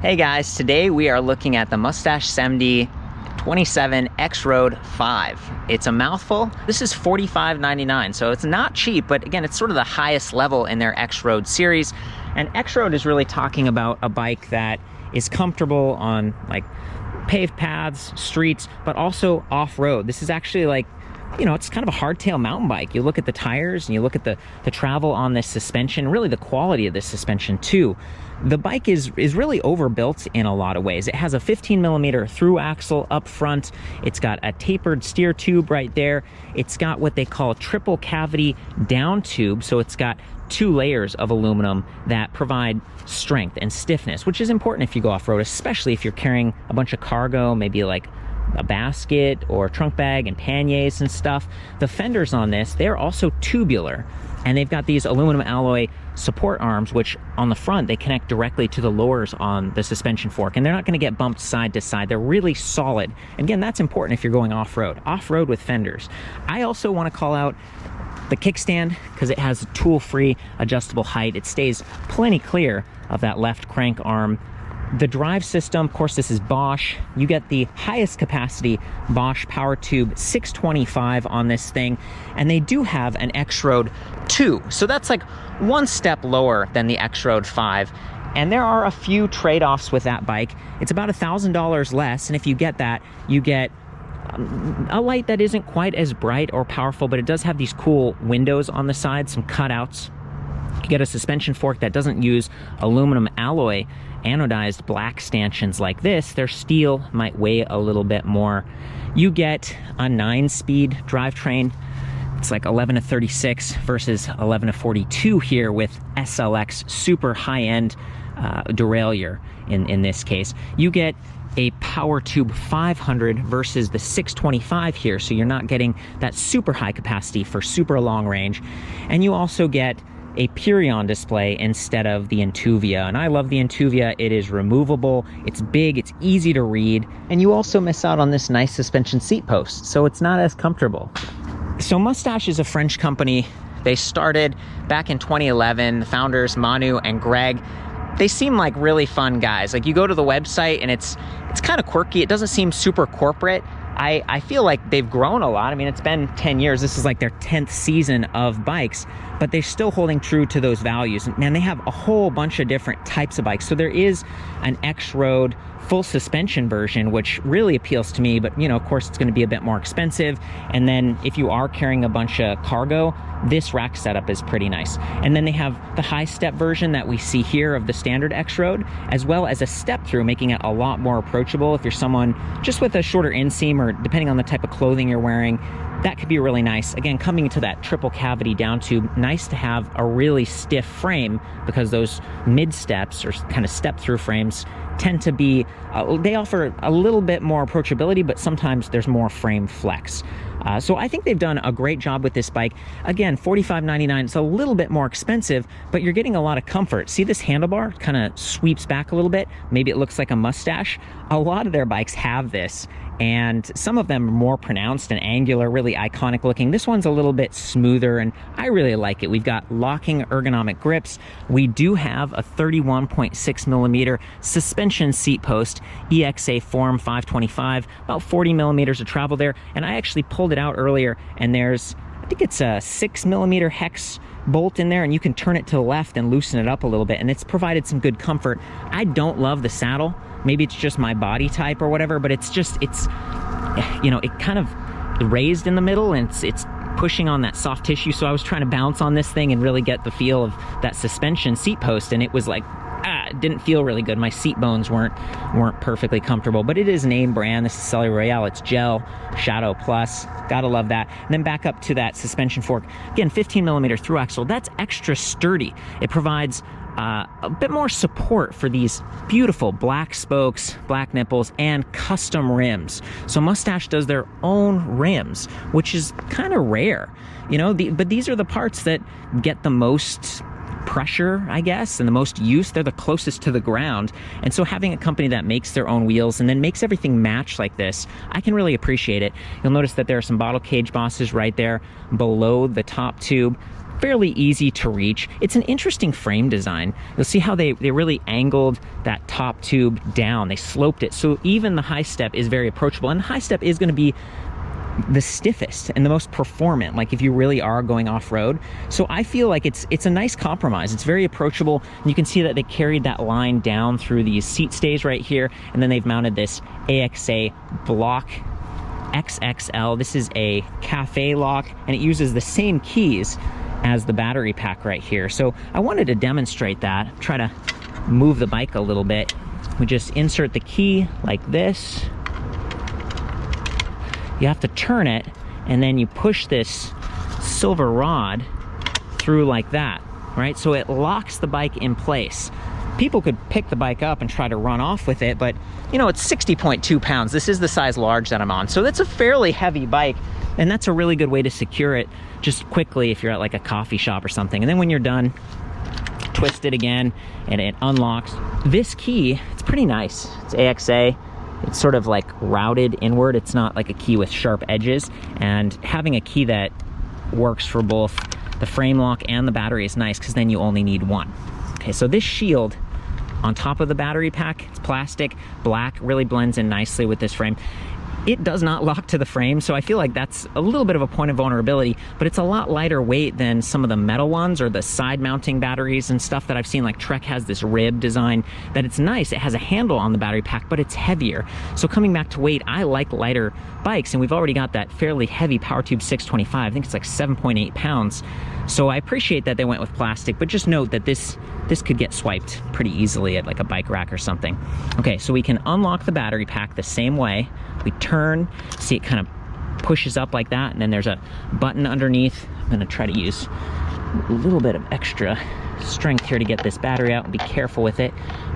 Hey guys, today we are looking at the Moustache Samedi 27 Xroad 5. It's a mouthful. This is $45.99, so it's not cheap, but again, it's sort of the highest level in their Xroad series. And Xroad is really talking about a bike that is comfortable on like paved paths, streets, but also off-road. This is actually like, you know, it's kind of a hardtail mountain bike. You look at the tires and you look at the travel on this suspension, really the quality of this suspension too. The bike is really overbuilt in a lot of ways. It has a 15mm through axle up front. It's got a tapered steer tube right there. It's got what they call triple cavity down tube. So it's got 2 layers of aluminum that provide strength and stiffness, which is important if you go off-road, especially if you're carrying a bunch of cargo, maybe like a basket or trunk bag and panniers and stuff. The fenders on this, they're also tubular, and they've got these aluminum alloy support arms, which on the front, they connect directly to the lowers on the suspension fork, and they're not going to get bumped side to side. They're really solid. Again, that's important if you're going off-road with fenders. I also want to call out the kickstand because it has a tool-free adjustable height. It stays plenty clear of that left crank arm. The drive system, of course, this is Bosch. You get the highest capacity Bosch PowerTube 625 on this thing, and they do have an Xroad 2. So that's like one step lower than the Xroad 5. And there are a few trade-offs with that bike. It's about $1,000 less, and if you get that, you get a light that isn't quite as bright or powerful, but it does have these cool windows on the side, some cutouts. You get a suspension fork that doesn't use aluminum alloy anodized black stanchions like this. Their steel might weigh a little bit more. You get a 9-speed drivetrain. It's like 11 to 36 versus 11 to 42 here with SLX super high-end derailleur in this case. You get a PowerTube 500 versus the 625 here, so you're not getting that super high capacity for super long range. And you also get a Purion display instead of the Intuvia, and I love the Intuvia. It is removable, it's big, it's easy to read, and you also miss out on this nice suspension seat post, so it's not as comfortable. So Moustache is a French company. They started back in 2011. The founders, Manu and Greg, they seem like really fun guys. Like, you go to the website and it's kind of quirky. It doesn't seem super corporate. I feel like they've grown a lot. I mean, it's been 10 years. This is like their 10th season of bikes, but they're still holding true to those values. And they have a whole bunch of different types of bikes. So there is an Xroad full suspension version, which really appeals to me, but you know, of course, it's going to be a bit more expensive. And then if you are carrying a bunch of cargo, this rack setup is pretty nice. And then they have the high step version that we see here of the standard Xroad, as well as a step through, making it a lot more approachable if you're someone just with a shorter inseam, or depending on the type of clothing you're wearing. That could be really nice. Again, coming to that triple cavity down tube, nice to have a really stiff frame, because those mid steps or kind of step through frames tend to be, they offer a little bit more approachability, but sometimes there's more frame flex. So I think they've done a great job with this bike. Again, $45.99, it's a little bit more expensive, but you're getting a lot of comfort. See this handlebar kind of sweeps back a little bit? Maybe it looks like a mustache. A lot of their bikes have this, and some of them are more pronounced and angular, really iconic looking. This one's a little bit smoother, and I really like it. We've got locking ergonomic grips. We do have a 31.6mm suspension seat post, EXA form 525, about 40mm of travel there. And I actually pulled it out earlier, and there's, I think it's a 6mm hex bolt in there, and you can turn it to the left and loosen it up a little bit, and it's provided some good comfort. I don't love the saddle. Maybe it's just my body type or whatever, but it's you know, it kind of raised in the middle, and it's pushing on that soft tissue. So I was trying to bounce on this thing and really get the feel of that suspension seat post, and it was like, it didn't feel really good. My seat bones weren't perfectly comfortable, but it is name brand. This is Cellular Royale. It's gel, Shadow Plus. Gotta love that. And then back up to that suspension fork. Again, 15mm through axle. That's extra sturdy. It provides a bit more support for these beautiful black spokes, black nipples, and custom rims. So Moustache does their own rims, which is kind of rare, you know, but these are the parts that get the most pressure, I guess, and the most use. They're the closest to the ground. And so having a company that makes their own wheels and then makes everything match like this, I can really appreciate it. You'll notice that there are some bottle cage bosses right there below the top tube. fairly easy to reach. It's an interesting frame design. You'll see how they really angled that top tube down. They sloped it, so even the high step is very approachable, and the high step is going to be the stiffest and the most performant, like if you really are going off-road. So I feel like it's a nice compromise. It's very approachable. You can see that they carried that line down through these seat stays right here, and then they've mounted this AXA block XXL. This is a cafe lock, and it uses the same keys as the battery pack right here. So I wanted to demonstrate that, try to move the bike a little bit. We just insert the key like this. You have to turn it, and then you push this silver rod through like that, right? So it locks the bike in place. People could pick the bike up and try to run off with it, but you know, it's 60.2 pounds. This is the size large that I'm on. So that's a fairly heavy bike, and that's a really good way to secure it just quickly if you're at like a coffee shop or something. And then when you're done, twist it again and it unlocks. This key, it's pretty nice. It's AXA. It's sort of like routed inward. It's not like a key with sharp edges, and having a key that works for both the frame lock and the battery is nice, because then you only need one. Okay, so this shield on top of the battery pack, it's plastic, black, really blends in nicely with this frame. It does not lock to the frame, so I feel like that's a little bit of a point of vulnerability, but it's a lot lighter weight than some of the metal ones or the side mounting batteries and stuff that I've seen. Like Trek has this rib design that it's nice. It has a handle on the battery pack, but it's heavier. So coming back to weight, I like lighter bikes, and we've already got that fairly heavy PowerTube 625. I think it's like 7.8 pounds. So I appreciate that they went with plastic, but just note that this could get swiped pretty easily at like a bike rack or something. Okay, so we can unlock the battery pack the same way. We turn, see it kind of pushes up like that, and then there's a button underneath. I'm gonna try to use a little bit of extra strength here to get this battery out, and be careful with it.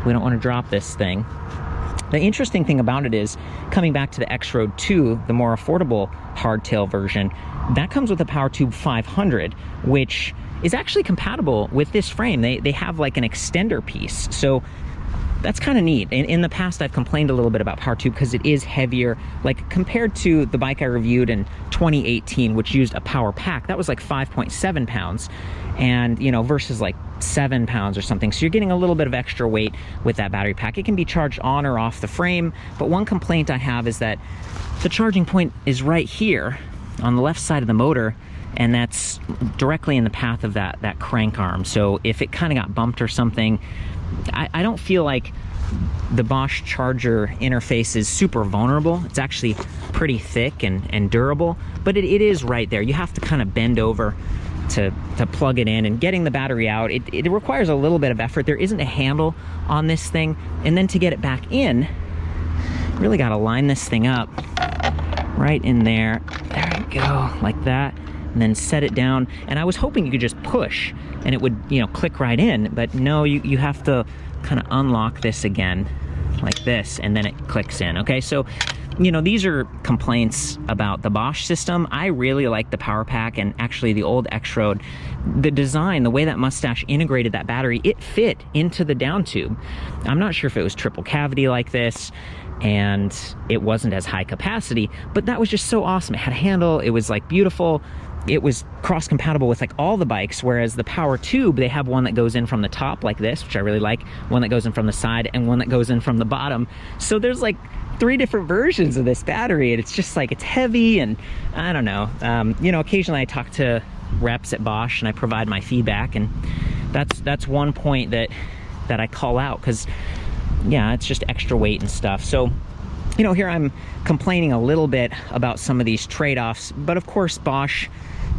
We don't want to drop this thing. The interesting thing about it is, coming back to the Xroad 2, the more affordable hardtail version, that comes with a PowerTube 500, which is actually compatible with this frame. They have like an extender piece, so that's kind of neat. In the past, I've complained a little bit about PowerTube because it is heavier. Like compared to the bike I reviewed in 2018, which used a power pack, that was like 5.7 pounds, and you know, versus like 7 pounds or something. So you're getting a little bit of extra weight with that battery pack. It can be charged on or off the frame, but one complaint I have is that the charging point is right here on the left side of the motor, and that's directly in the path of that crank arm. So if it kind of got bumped or something, I don't feel like the Bosch charger interface is super vulnerable. It's actually pretty thick and durable, but it is right there. You have to kind of bend over to plug it in, and getting the battery out, it requires a little bit of effort. There isn't a handle on this thing, and then to get it back in, really got to line this thing up right in there. There you go, like that, and then set it down. And I was hoping you could just push and it would, you know, click right in, but no, you have to kind of unlock this again like this, and then it clicks in. Okay, so you know, these are complaints about the Bosch system. I really like the power pack, and actually the old Xroad, the design, the way that Moustache integrated that battery, it fit into the down tube. I'm not sure if it was triple cavity like this and it wasn't as high capacity, but that was just so awesome. It had a handle, it was like beautiful. It was cross-compatible with like all the bikes, whereas the PowerTube, they have one that goes in from the top like this, which I really like, one that goes in from the side, and one that goes in from the bottom. So there's like 3 different versions of this battery, and it's just like, it's heavy, and I don't know. You know, occasionally I talk to reps at Bosch and I provide my feedback, and that's one point that I call out, because yeah, it's just extra weight and stuff. So you know, here I'm complaining a little bit about some of these trade-offs, but of course Bosch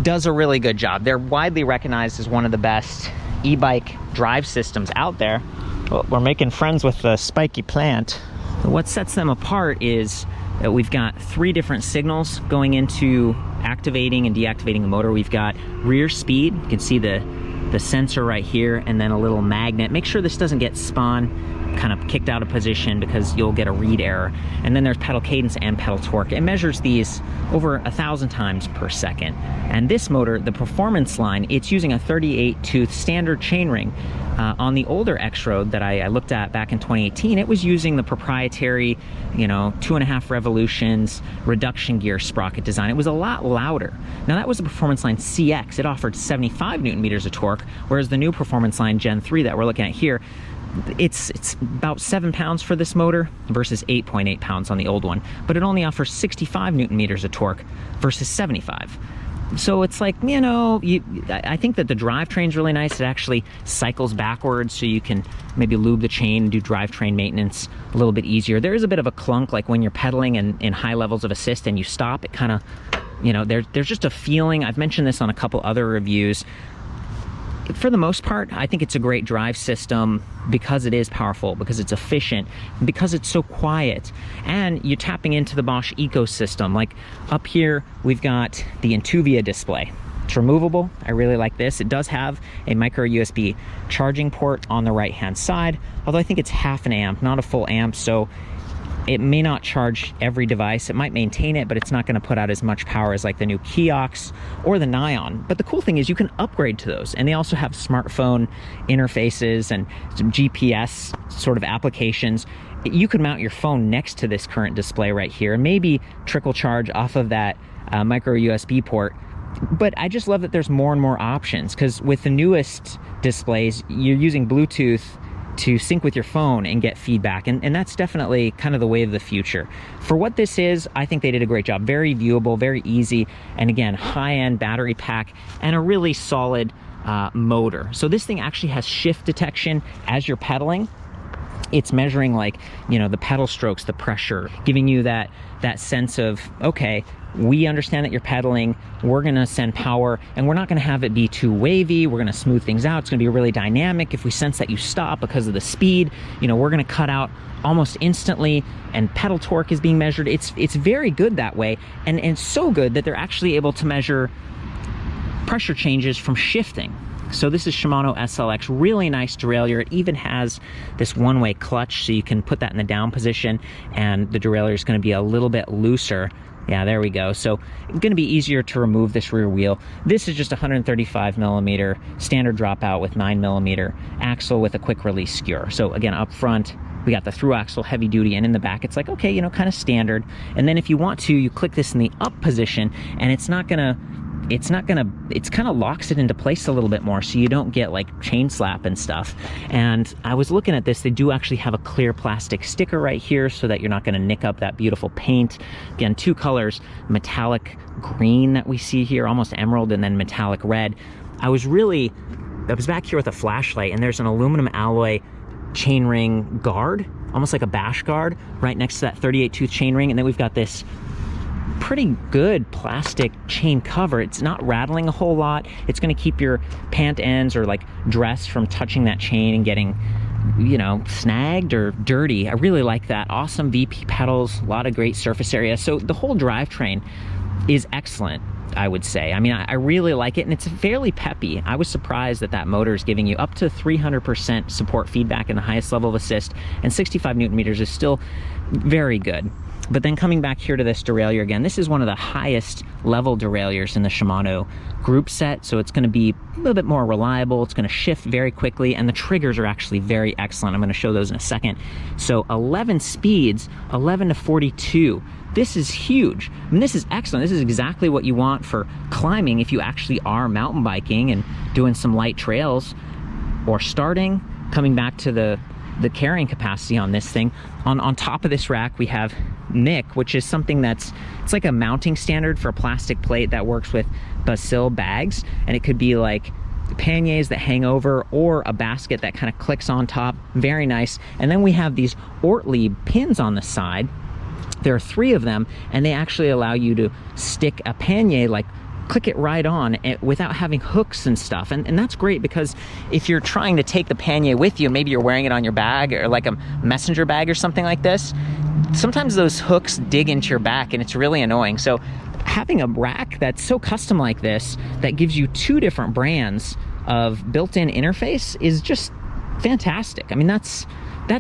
does a really good job. They're widely recognized as one of the best e-bike drive systems out there. Well, we're making friends with the spiky plant. What sets them apart is that we've got 3 different signals going into activating and deactivating the motor. We've got rear speed, you can see the sensor right here, and then a little magnet. Make sure this doesn't get spun. kind of kicked out of position because you'll get a read error. And then there's pedal cadence and pedal torque. It measures these over 1,000 times per second. And this motor, the performance line, it's using a 38 tooth standard chainring. On the older Xroad that I looked at back in 2018, it was using the proprietary, 2.5 revolutions reduction gear sprocket design. It was a lot louder. Now that was the performance line CX. It offered 75 Newton meters of torque, whereas the new performance line Gen 3 that we're looking at here, it's about 7 pounds for this motor versus 8.8 pounds on the old one, but it only offers 65 Newton meters of torque versus 75. So it's like, I think that the drivetrain's really nice. It actually cycles backwards, so you can maybe lube the chain and do drivetrain maintenance a little bit easier. There is a bit of a clunk, like when you're pedaling and in high levels of assist and you stop, it kind of, there's just a feeling. I've mentioned this on a couple other reviews. For the most part, I think it's a great drive system because it is powerful, because it's efficient, because it's so quiet, and you're tapping into the Bosch ecosystem. Like up here, we've got the Intuvia display. It's removable. I really like this. It does have a micro USB charging port on the right-hand side, although I think it's half an amp, not a full amp, so it may not charge every device. It might maintain it, but it's not going to put out as much power as like the new Kiox or the Nion. But the cool thing is you can upgrade to those, and they also have smartphone interfaces and some GPS sort of applications. You could mount your phone next to this current display right here and maybe trickle charge off of that micro USB port. But I just love that there's more and more options, because with the newest displays, you're using Bluetooth to sync with your phone and get feedback, and that's definitely kind of the way of the future. For what this is, I think they did a great job. Very viewable, very easy, and again, high-end battery pack and a really solid motor. So this thing actually has shift detection as you're pedaling. It's measuring the pedal strokes, the pressure, giving you that sense of, okay, we understand that you're pedaling, we're gonna send power, and we're not gonna have it be too wavy, we're gonna smooth things out, it's gonna be really dynamic. If we sense that you stop because of the speed, we're gonna cut out almost instantly, and pedal torque is being measured. It's very good that way, and it's so good that they're actually able to measure pressure changes from shifting. So this is Shimano SLX, really nice derailleur. It even has this one-way clutch, so you can put that in the down position, and the derailleur is going to be a little bit looser. Yeah, there we go. So it's going to be easier to remove this rear wheel. This is just 135 millimeter standard dropout with 9 millimeter axle with a quick release skewer. So again, up front, we got the through axle heavy duty, and in the back, it's like, okay, kind of standard. And then if you want to, you click this in the up position, and it kind of locks it into place a little bit more, so you don't get like chain slap and stuff. And I was looking at this, they do actually have a clear plastic sticker right here so that you're not going to nick up that beautiful paint. Again, two colors, metallic green that we see here, almost emerald, and then metallic red. I was back here with a flashlight, and there's an aluminum alloy chainring guard, almost like a bash guard, right next to that 38 tooth chainring. And then we've got this pretty good plastic chain cover. It's not rattling a whole lot. It's going to keep your pant ends or like dress from touching that chain and getting, snagged or dirty. I really like that. Awesome VP pedals, a lot of great surface area. So the whole drivetrain is excellent, I would say. I mean, I really like it, and it's fairly peppy. I was surprised that motor is giving you up to 300% support feedback in the highest level of assist, and 65 Newton meters is still very good. But then coming back here to this derailleur again, this is one of the highest level derailleurs in the Shimano group set, so it's going to be a little bit more reliable. It's going to shift very quickly, and the triggers are actually very excellent. I'm going to show those in a second. So 11 speeds, 11 to 42. This is huge. I mean, this is excellent. This is exactly what you want for climbing if you actually are mountain biking and doing some light trails, or starting. Coming back to the carrying capacity on this thing. On top of this rack, we have MIK, which is something it's like a mounting standard for a plastic plate that works with Basil bags, and it could be like panniers that hang over or a basket that kind of clicks on top. Very nice. And then we have these Ortlieb pins on the side. There are 3 of them, and they actually allow you to stick a pannier, like click it right on without having hooks and stuff. And that's great, because if you're trying to take the pannier with you, maybe you're wearing it on your bag or like a messenger bag or something like this, sometimes those hooks dig into your back and it's really annoying. So having a rack that's so custom like this, that gives you 2 different brands of built-in interface, is just fantastic. I mean, that's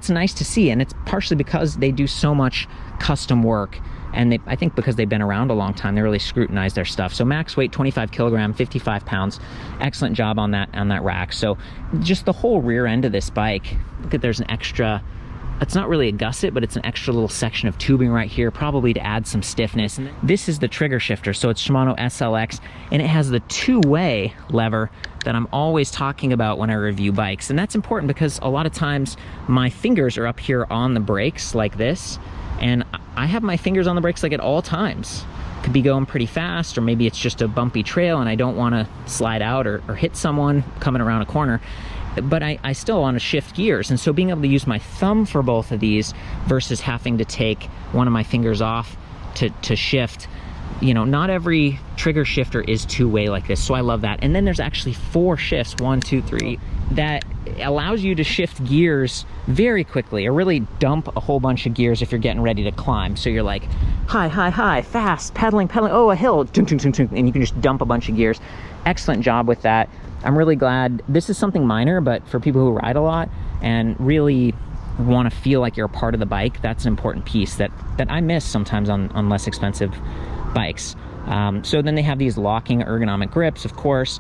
nice to see, and it's partially because they do so much custom work, and I think because they've been around a long time, they really scrutinize their stuff. So max weight 25 kilogram, 55 pounds, excellent job on that rack. So just the whole rear end of this bike, look at, there's an extra, it's not really a gusset, but it's an extra little section of tubing right here, probably to add some stiffness. And this is the trigger shifter, so it's Shimano SLX, and it has the two-way lever that I'm always talking about when I review bikes. And that's important because a lot of times my fingers are up here on the brakes like this, and I have my fingers on the brakes like at all times. Could be going pretty fast, or maybe it's just a bumpy trail and I don't want to slide out or hit someone coming around a corner, but I still want to shift gears. And so being able to use my thumb for both of these versus having to take one of my fingers off to shift, you know, not every trigger shifter is two-way like this, so I love that. And then there's actually 4 shifts, 1, 2, 3, that allows you to shift gears very quickly, or really dump a whole bunch of gears if you're getting ready to climb. So you're like, high, fast, pedaling, oh, a hill, and you can just dump a bunch of gears. Excellent job with that. I'm really glad. This is something minor, but for people who ride a lot and really want to feel like you're a part of the bike, that's an important piece that I miss sometimes on less expensive bikes. So then they have these locking ergonomic grips, of course,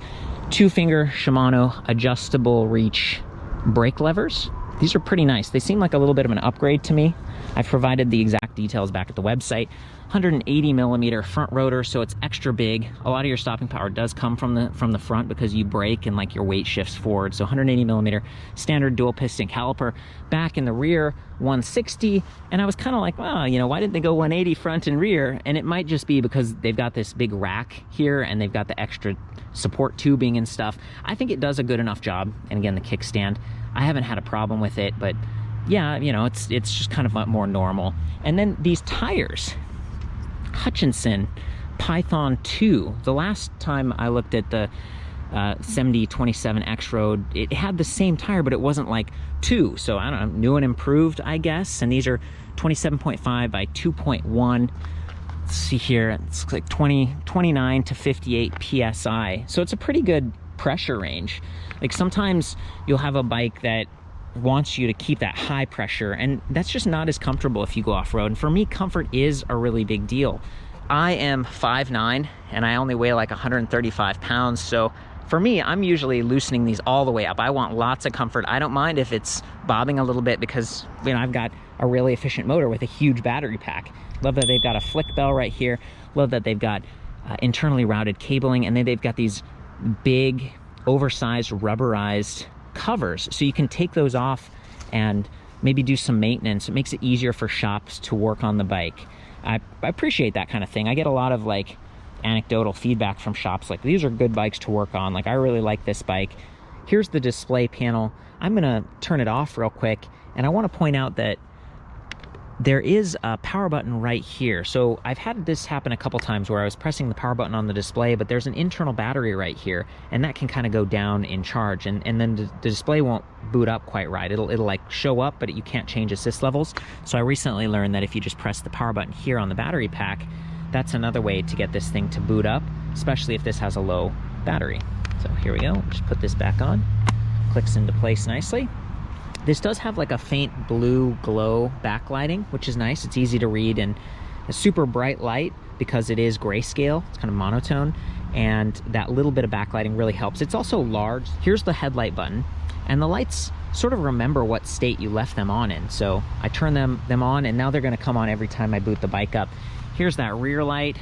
2-finger Shimano adjustable reach brake levers. These are pretty nice. They seem like a little bit of an upgrade to me. I've provided the exact details back at the website. 180 millimeter front rotor, so it's extra big. A lot of your stopping power does come from the front because you brake and like your weight shifts forward. So 180 millimeter standard dual piston caliper. Back in the rear, 160. And I was kind of like, well, you know, why didn't they go 180 front and rear? And it might just be because they've got this big rack here and they've got the extra support tubing and stuff. I think it does a good enough job. And again, the kickstand, I haven't had a problem with it, but yeah, you know, it's just kind of more normal. And then these tires, Hutchinson Python 2. The last time I looked at the Samedi 27 Xroad, it had the same tire, but it wasn't like 2. So I don't know, new and improved, I guess. And these are 27.5 by 2.1. Let's see here, it's like 29 to 58 PSI. So it's a pretty good pressure range. Like sometimes you'll have a bike that wants you to keep that high pressure, and that's just not as comfortable if you go off-road. And for me, comfort is a really big deal. I am 5'9", and I only weigh like 135 pounds, so for me, I'm usually loosening these all the way up. I want lots of comfort. I don't mind if it's bobbing a little bit because, you know, I've got a really efficient motor with a huge battery pack. Love that they've got a flick bell right here. Love that they've got internally routed cabling, and then they've got these big, oversized, rubberized covers, so you can take those off and maybe do some maintenance. It makes it easier for shops to work on the bike. I appreciate that kind of thing. I get a lot of like anecdotal feedback from shops like, these are good bikes to work on, like I really like this bike. Here's the display panel. I'm gonna turn it off real quick, and I want to point out that there is a power button right here. So I've had this happen a couple times where I was pressing the power button on the display, but there's an internal battery right here, and that can kind of go down in charge, and then the display won't boot up quite right. It'll like show up, but you can't change assist levels. So I recently learned that if you just press the power button here on the battery pack, that's another way to get this thing to boot up, especially if this has a low battery. So here we go, just put this back on, clicks into place nicely. This does have like a faint blue glow backlighting, which is nice. It's easy to read, and a super bright light because it is grayscale. It's kind of monotone, and that little bit of backlighting really helps. It's also large. Here's the headlight button, and the lights sort of remember what state you left them on in. So I turn them on, and now they're going to come on every time I boot the bike up. Here's that rear light,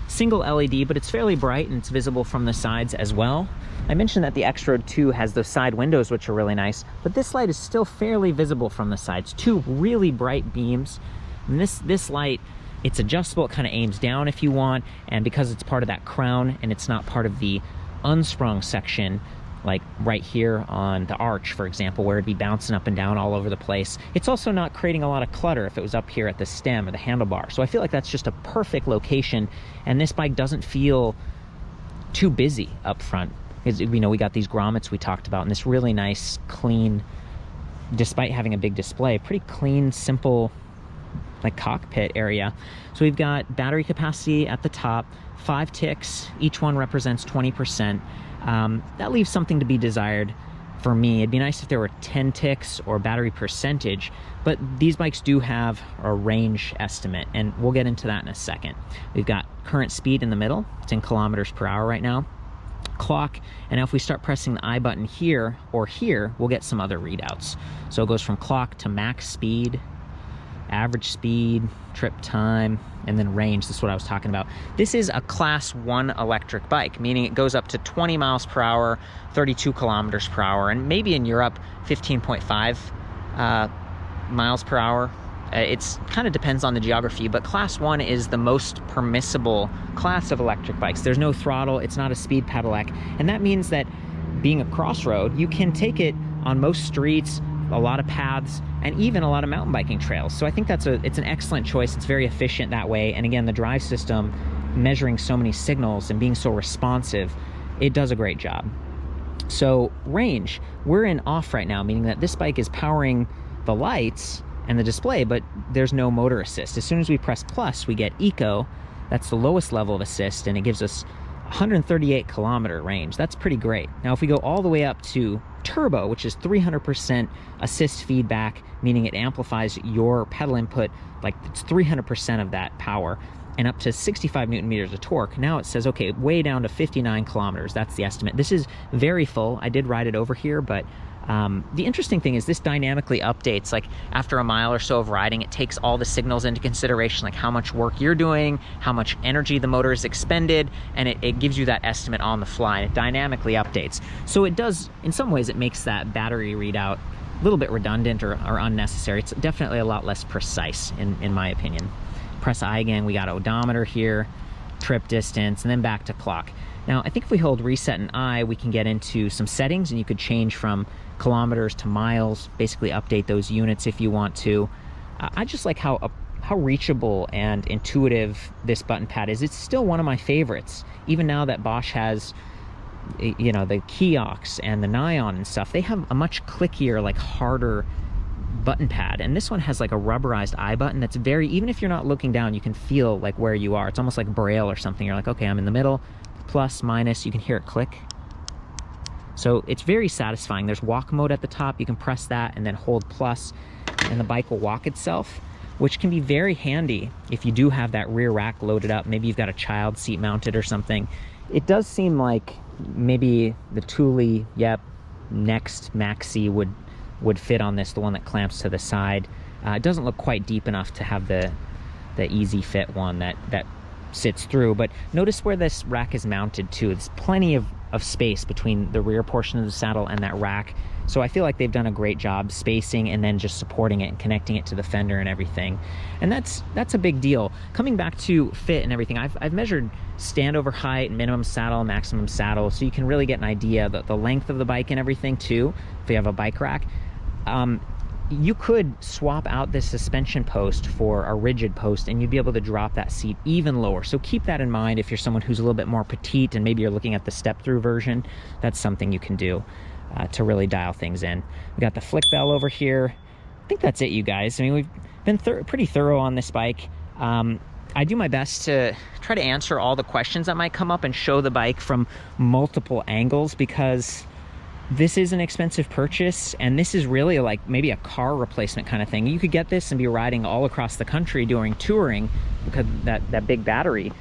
single LED, but it's fairly bright and it's visible from the sides as well. I mentioned that the Xroad 2 has those side windows, which are really nice, but this light is still fairly visible from the sides. 2 really bright beams. And this light, it's adjustable. It kind of aims down if you want, and because it's part of that crown and it's not part of the unsprung section, like right here on the arch, for example, where it'd be bouncing up and down all over the place, it's also not creating a lot of clutter if it was up here at the stem or the handlebar. So I feel like that's just a perfect location, and this bike doesn't feel too busy up front. You know, we got these grommets we talked about, and this really nice, clean, despite having a big display, pretty clean, simple, like cockpit area. So we've got battery capacity at the top, 5 ticks, each one represents 20%. That leaves something to be desired for me. It'd be nice if there were 10 ticks or battery percentage, but these bikes do have a range estimate, and we'll get into that in a second. We've got current speed in the middle. It's in kilometers per hour right now. Clock, and now if we start pressing the I button here or here, we'll get some other readouts. So it goes from clock to max speed, average speed, trip time, and then range. This is what I was talking about. This is a class 1 electric bike, meaning it goes up to 20 miles per hour, 32 kilometers per hour, and maybe in Europe, 15.5 miles per hour. It's kind of depends on the geography, but class 1 is the most permissible class of electric bikes. There's no throttle, it's not a speed pedelec, and that means that being a crossroad, you can take it on most streets, a lot of paths, and even a lot of mountain biking trails. So I think it's an excellent choice. It's very efficient that way, and again, the drive system, measuring so many signals and being so responsive, it does a great job. So range, we're in off right now, meaning that this bike is powering the lights and the display, but there's no motor assist. As soon as we press plus, we get eco. That's the lowest level of assist, and it gives us 138 kilometer range. That's pretty great. Now, if we go all the way up to turbo, which is 300% assist feedback, meaning it amplifies your pedal input, like it's 300% of that power, and up to 65 Newton meters of torque. Now it says, okay, way down to 59 kilometers. That's the estimate. This is very full. I did ride it over here, but the interesting thing is this dynamically updates. Like after a mile or so of riding, it takes all the signals into consideration, like how much work you're doing, how much energy the motor is expended, and it gives you that estimate on the fly, and it dynamically updates. So it does, in some ways, it makes that battery readout a little bit redundant or unnecessary. It's definitely a lot less precise, in my opinion. Press I again, we got odometer here, trip distance, and then back to clock. Now, I think if we hold reset and I, we can get into some settings, and you could change from kilometers to miles, basically update those units if you want to. I just like how reachable and intuitive this button pad is. It's still one of my favorites. Even now that Bosch has, you know, the kiosks and the Nyon and stuff, they have a much clickier, like harder button pad, and this one has like a rubberized I button that's very, even if you're not looking down, you can feel like where you are. It's almost like Braille or something. You're like, okay, I'm in the middle, plus, minus, you can hear it click. So it's very satisfying. There's walk mode at the top. You can press that and then hold plus, and the bike will walk itself, which can be very handy if you do have that rear rack loaded up. Maybe you've got a child seat mounted or something. It does seem like maybe the Thule, Next Maxi would fit on this, the one that clamps to the side. It doesn't look quite deep enough to have the easy fit one that sits through, but notice where this rack is mounted to. There's plenty of space between the rear portion of the saddle and that rack. So I feel like they've done a great job spacing and then just supporting it and connecting it to the fender and everything. And that's a big deal. Coming back to fit and everything, I've measured standover height, minimum saddle, maximum saddle, so you can really get an idea of the length of the bike and everything too, if you have a bike rack. You could swap out this suspension post for a rigid post, and you'd be able to drop that seat even lower. So keep that in mind if you're someone who's a little bit more petite and maybe you're looking at the step-through version. That's something you can do to really dial things in. We got the flick bell over here. I think that's it, you guys. I mean, we've been pretty thorough on this bike. I do my best to try to answer all the questions that might come up and show the bike from multiple angles, because this is an expensive purchase, and this is really like maybe a car replacement kind of thing. You could get this and be riding all across the country during touring because that big battery.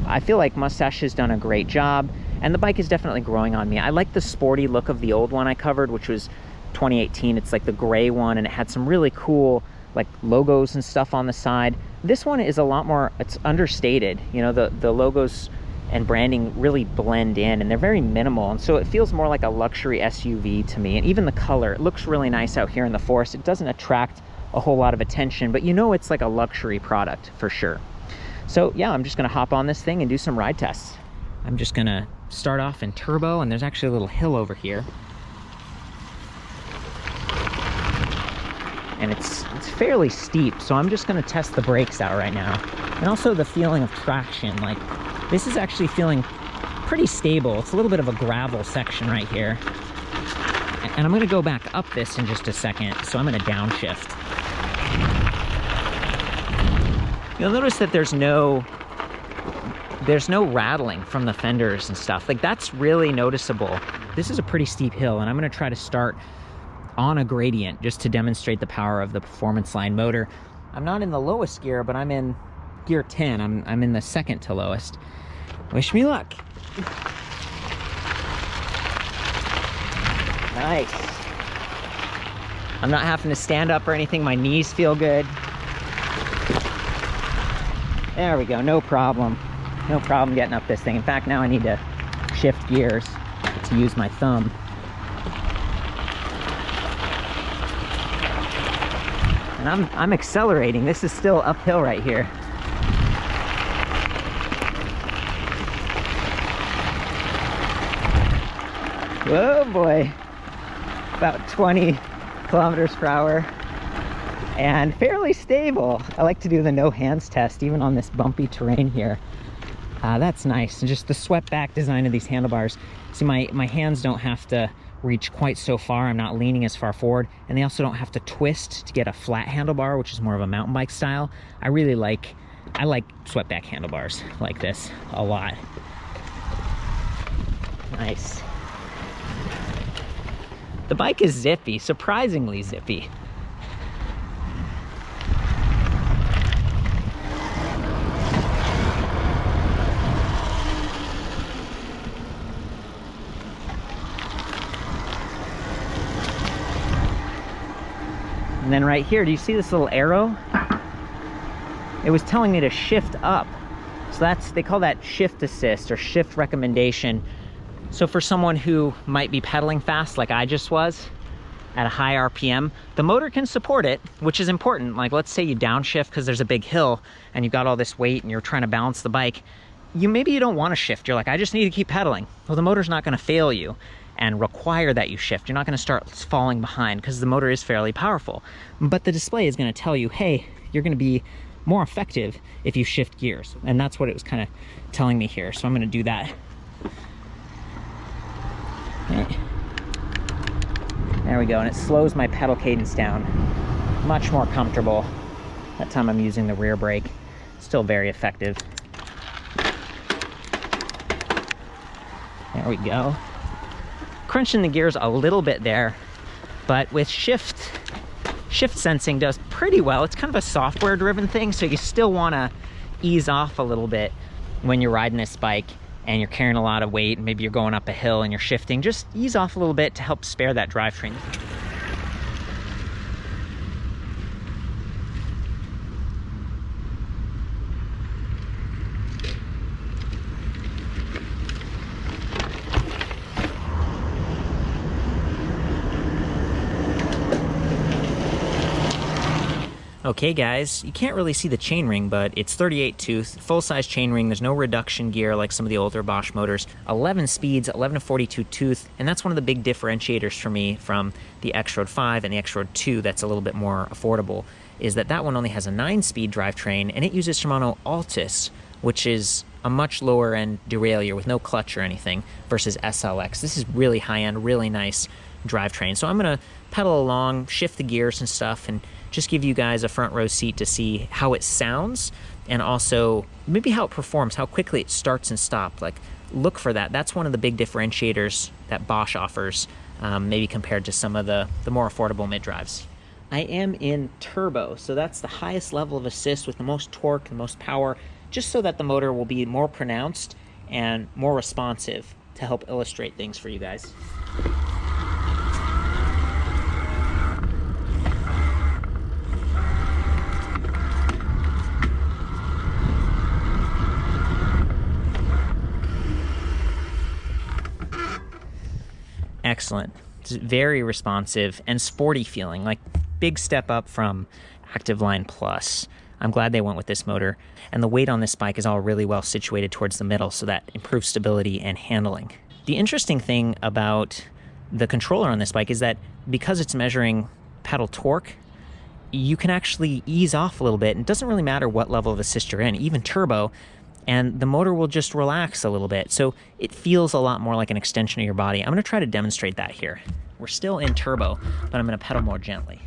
I feel like Moustache has done a great job, and the bike is definitely growing on me. I like the sporty look of the old one I covered, which was 2018. It's like the gray one, and it had some really cool like logos and stuff on the side. This one is a lot more, it's understated. You know, the logos and branding really blend in, and they're very minimal, and so it feels more like a luxury SUV to me. And even the color, it looks really nice out here in the forest. It doesn't attract a whole lot of attention, but you know it's like a luxury product for sure. So yeah, I'm just gonna hop on this thing and do some ride tests. I'm just gonna start off in turbo, and there's actually a little hill over here, and it's fairly steep, so I'm just gonna test the brakes out right now, and also the feeling of traction. Like, this is actually feeling pretty stable. It's a little bit of a gravel section right here. And I'm gonna go back up this in just a second, so I'm gonna downshift. You'll notice that there's no rattling from the fenders and stuff. Like, that's really noticeable. this is a pretty steep hill, and I'm gonna try to start on a gradient just to demonstrate the power of the performance line motor. I'm not in the lowest gear, but I'm in gear 10. I'm in the second to lowest. Wish me luck. Nice. I'm not having to stand up or anything. My knees feel good. There we go, no problem. No problem getting up this thing. In fact, now I need to shift gears to use my thumb. And I'm accelerating. This is still uphill right here. Whoa, boy. About 20 kilometers per hour. And fairly stable. I like to do the no hands test, even on this bumpy terrain here. That's nice. And just the swept back design of these handlebars. See, my hands don't have to reach quite so far. I'm not leaning as far forward, and they also don't have to twist to get a flat handlebar, which is more of a mountain bike style. I like swept back handlebars like this a lot. Nice. The bike is zippy, surprisingly zippy. And then right here, do you see this little arrow? It was telling me to shift up. So they call that shift assist or shift recommendation. So for someone who might be pedaling fast like I just was at a high RPM, the motor can support it, which is important. Like, let's say you downshift because there's a big hill and you've got all this weight and you're trying to balance the bike. Maybe you don't want to shift. You're like, I just need to keep pedaling. Well, the motor's not going to fail you and require that you shift. You're not going to start falling behind because the motor is fairly powerful. But the display is going to tell you, hey, you're going to be more effective if you shift gears. And that's what it was kind of telling me here. So I'm going to do that. Okay. There we go. And it slows my pedal cadence down. Much more comfortable. That time I'm using the rear brake. Still very effective. There we go. Crunching the gears a little bit there, but with shift sensing does pretty well. It's kind of a software driven thing, so you still want to ease off a little bit when you're riding this bike and you're carrying a lot of weight, and maybe you're going up a hill and you're shifting. Just ease off a little bit to help spare that drivetrain. Okay guys, you can't really see the chainring, but it's 38 tooth, full-size chainring. There's no reduction gear like some of the older Bosch motors. 11 speeds, 11 to 42 tooth, and that's one of the big differentiators for me from the Xroad 5 and the Xroad 2 that's a little bit more affordable, is that one only has a 9-speed drivetrain, and it uses Shimano Altus, which is a much lower end derailleur with no clutch or anything, versus SLX. This is really high-end, really nice drivetrain. So I'm gonna pedal along, shift the gears and stuff, and just give you guys a front row seat to see how it sounds, and also maybe how it performs, how quickly it starts and stops. Like, look for that. That's one of the big differentiators that Bosch offers, maybe compared to some of the more affordable mid-drives. I am in turbo, so that's the highest level of assist with the most torque, the most power, just so that the motor will be more pronounced and more responsive to help illustrate things for you guys. Excellent. It's very responsive and sporty feeling, like big step up from Active Line Plus. I'm glad they went with this motor, and the weight on this bike is all really well situated towards the middle, so that improves stability and handling. The interesting thing about the controller on this bike is that because it's measuring pedal torque, you can actually ease off a little bit, and it doesn't really matter what level of assist you're in, even turbo, and the motor will just relax a little bit. So it feels a lot more like an extension of your body. I'm gonna try to demonstrate that here. We're still in turbo, but I'm gonna pedal more gently.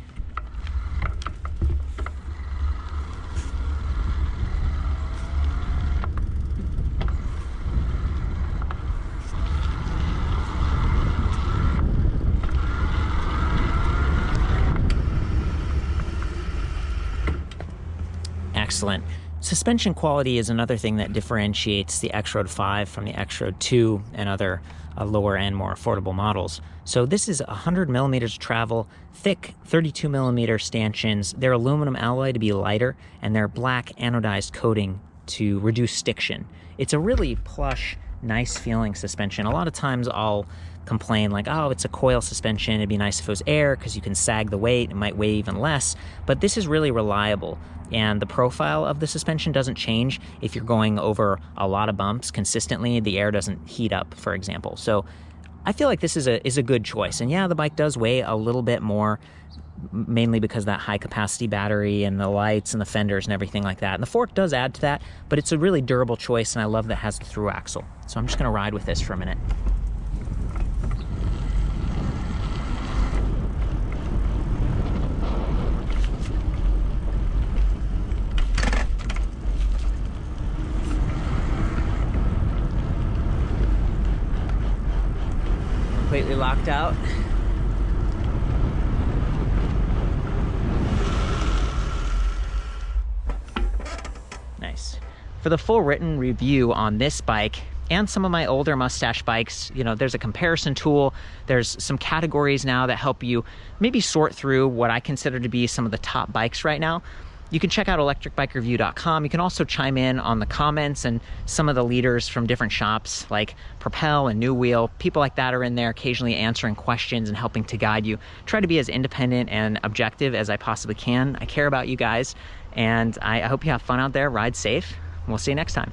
excellent. Suspension quality is another thing that differentiates the Xroad 5 from the Xroad 2 and other lower end, more affordable models. So this is 100 millimeters travel, thick 32 millimeter stanchions. They're aluminum alloy to be lighter, and they're black anodized coating to reduce stiction. It's a really plush, nice feeling suspension. A lot of times I'll complain like, oh, it's a coil suspension. It'd be nice if it was air because you can sag the weight. It might weigh even less, but this is really reliable. And the profile of the suspension doesn't change if you're going over a lot of bumps consistently. The air doesn't heat up, for example. So I feel like this is a good choice. And yeah, the bike does weigh a little bit more, mainly because of that high capacity battery and the lights and the fenders and everything like that. And the fork does add to that, but it's a really durable choice, and I love that it has the through axle. So I'm just gonna ride with this for a minute. Completely locked out. Nice. For the full written review on this bike and some of my older Moustache bikes, you know, there's a comparison tool. There's some categories now that help you maybe sort through what I consider to be some of the top bikes right now. You can check out ElectricBikeReview.com. You can also chime in on the comments, and some of the leaders from different shops like Propel and New Wheel, people like that are in there occasionally answering questions and helping to guide you. Try to be as independent and objective as I possibly can. I care about you guys, and I hope you have fun out there. Ride safe. We'll see you next time.